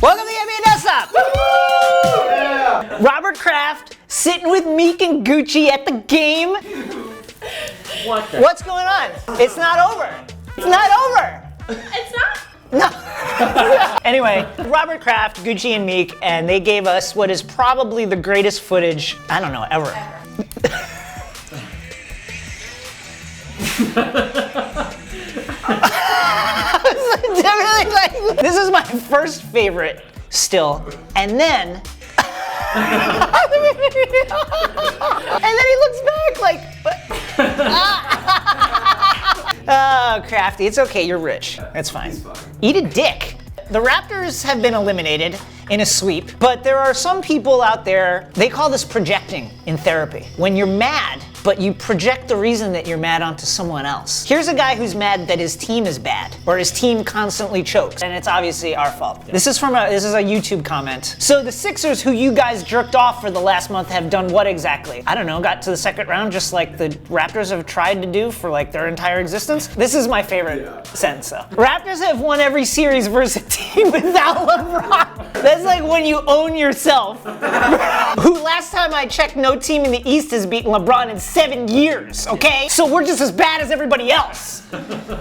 Welcome to the NBA Dust Up. Yeah. Robert Kraft sitting with Meek and Gucci at the game. What's going on? It's not over. It's not over. It's not? No. Anyway, Robert Kraft, Gucci, and Meek, and they gave us what is probably the greatest footage, I don't know, ever. This is my first favorite still, and then he looks back like, oh, Crafty, it's okay, you're rich. That's fine. Eat a dick. The Raptors have been eliminated in a sweep, but there are some people out there, they call this projecting in therapy. When you're mad, but you project the reason that you're mad onto someone else. Here's a guy who's mad that his team is bad, or his team constantly chokes, and it's obviously our fault. This is a YouTube comment. So the Sixers, who you guys jerked off for the last month, have done what exactly? I don't know, got to the second round just like the Raptors have tried to do for like their entire existence. This is my favorite sentence though. Raptors have won every series versus a team without LeBron. That's like when you own yourself. Who last time I checked, no team in the East has beaten LeBron in 7 years, okay? So we're just as bad as everybody else.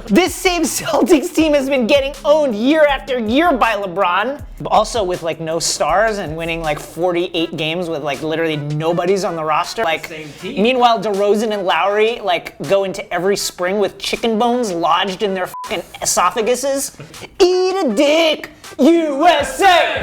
This same Celtics team has been getting owned year after year by LeBron, also with like no stars and winning like 48 games with like literally nobody's on the roster. Like, meanwhile, DeRozan and Lowry like go into every spring with chicken bones lodged in their fucking esophaguses. Eat a dick, USA!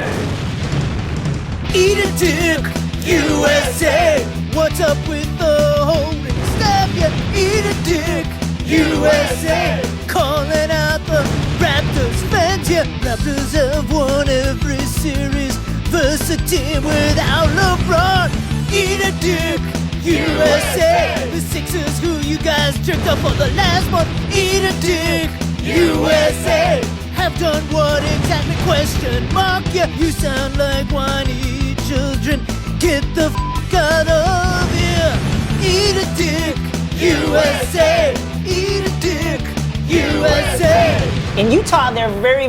Eat a dick, USA! What's up with the holding stuff? Yeah, eat a dick, USA! Calling out the Raptors fans, yeah. Raptors have won every series versus a team without LeBron. Eat a dick, USA! The Sixers, who you guys jerked up for the last month. Eat a dick, USA! Have done what exactly? Question mark, yeah. You sound like whiny children. Get the out of here. Eat a dick, USA. Eat a dick, USA. In Utah, they're very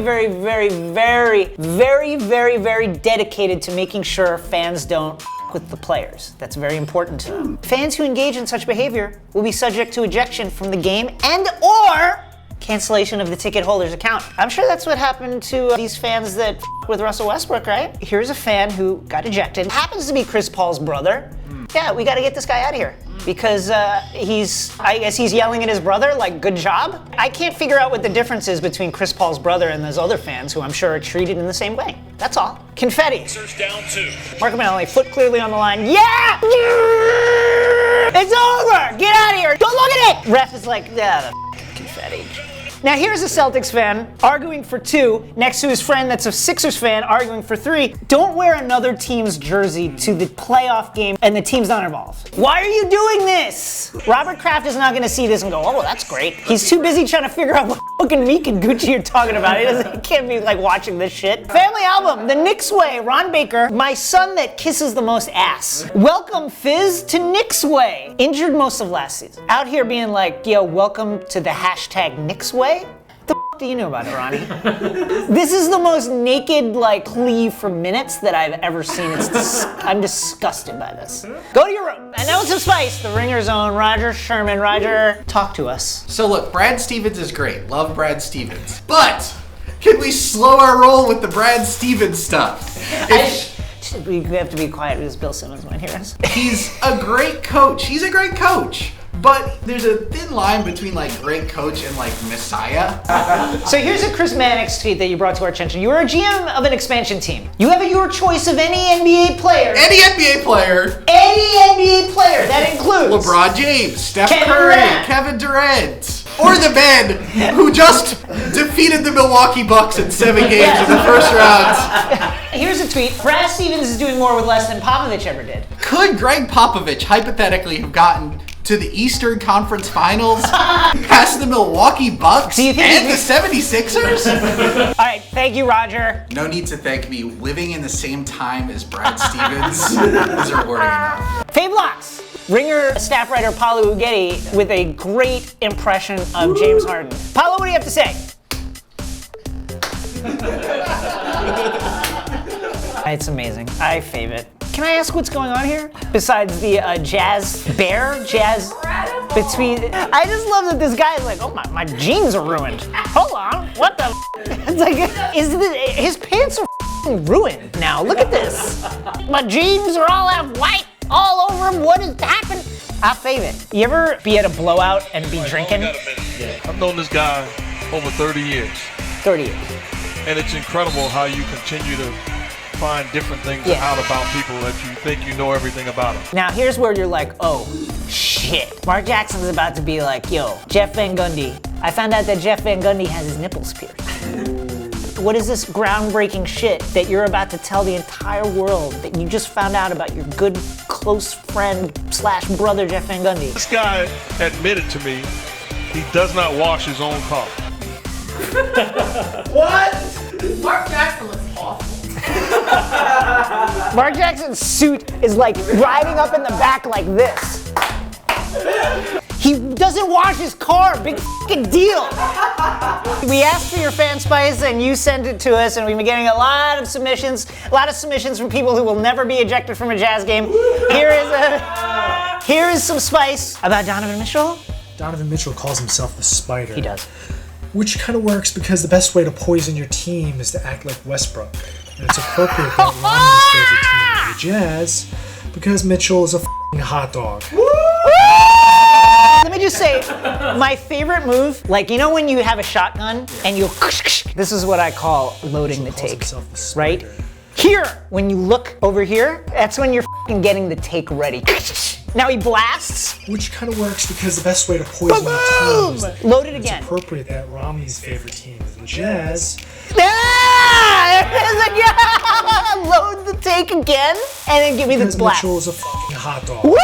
dedicated to making sure fans don't with the players. That's very important to them. Fans who engage in such behavior will be subject to ejection from the game and/or cancellation of the ticket holder's account. I'm sure that's what happened to these fans that with Russell Westbrook, right? Here's a fan who got ejected. Happens to be Chris Paul's brother. Yeah, we gotta get this guy out of here. Because I guess he's yelling at his brother, like, good job? I can't figure out what the difference is between Chris Paul's brother and those other fans who I'm sure are treated in the same way. That's all. Confetti. Down 2. Mark Manelli, foot clearly on the line. Yeah! It's over! Get out of here! Don't look at it! Ref is like, the confetti. Now here's a Celtics fan arguing for 2 next to his friend that's a Sixers fan arguing for 3. Don't wear another team's jersey to the playoff game and the team's not involved. Why are you doing this? Robert Kraft is not gonna see this and go, oh, well, that's great. He's too busy trying to figure out what fucking Meek and Gucci are talking about. He can't be like watching this shit. Family album, The Knicks Way, Ron Baker, my son that kisses the most ass. Welcome Fizz to Knicks Way. Injured most of last season. Out here being like, yo, welcome to the hashtag Knicks Way. The f*** do you know about it, Ronnie? This is the most naked, like, plea for minutes that I've ever seen. I'm disgusted by this. Go to your room. And now with some spice, the Ringer's own Rodger Sherman. Rodger, talk to us. So look, Brad Stevens is great. Love Brad Stevens. But can we slow our roll with the Brad Stevens stuff? We have to be quiet because Bill Simmons might hear us. He's a great coach. He's a great coach. But there's a thin line between like great coach and like messiah. So here's a Chris Mannix tweet that you brought to our attention. You are a GM of an expansion team. You have your choice of any NBA player. Any NBA player. Any NBA player. That includes LeBron James, Steph Kevin Curry, Durant. Kevin Durant. Or the men who just defeated the Milwaukee Bucks in 7 games in the first round. Here's a tweet. Brad Stevens is doing more with less than Popovich ever did. Could Greg Popovich hypothetically have gotten to the Eastern Conference Finals past the Milwaukee Bucks and the 76ers? All right, thank you, Rodger. No need to thank me. Living in the same time as Brad Stevens is rewarding enough. Fave Locks. Ringer staff writer Paolo Uggetti with a great impression of James Harden. Paolo, what do you have to say? It's amazing. I fave it. Can I ask what's going on here? Besides the jazz between. I just love that this guy's like, oh my jeans are ruined. Hold on, what the? It's like, his pants are ruined now. Look at this. My jeans are all out white, all over them. What has happened? I fave it. You ever be at a blowout and be drinking? Yeah. I've known this guy over 30 years. 30 years. And it's incredible how you continue to find different things out about people that you think you know everything about them. Now here's where you're like, oh, shit. Mark Jackson's about to be like, yo, Jeff Van Gundy. I found out that Jeff Van Gundy has his nipples pierced. What is this groundbreaking shit that you're about to tell the entire world that you just found out about your good, close friend / brother Jeff Van Gundy? This guy admitted to me he does not wash his own car. What? Mark Jackson looks awful. Mark Jackson's suit is like riding up in the back like this. He doesn't wash his car, big fucking deal. We asked for your fan spice and you sent it to us, and we've been getting a lot of submissions from people who will never be ejected from a Jazz game. Here is some spice about Donovan Mitchell. Donovan Mitchell calls himself the Spider. He does. Which kind of works because the best way to poison your team is to act like Westbrook. And it's appropriate that Ronnie's favorite team is the Jazz because Mitchell is a f***ing hot dog. Let me just say, my favorite move, like, you know when you have a shotgun and you this is what I call loading the take, right? Here, when you look over here, that's when you're f***ing getting the take ready. Now he blasts. Which kind of works because the best way to poison your team is load it again. It's appropriate that Romney's favorite team is the Jazz. Load the take again, and then give me the blast. Mitchell is a f***ing hot dog. Woo!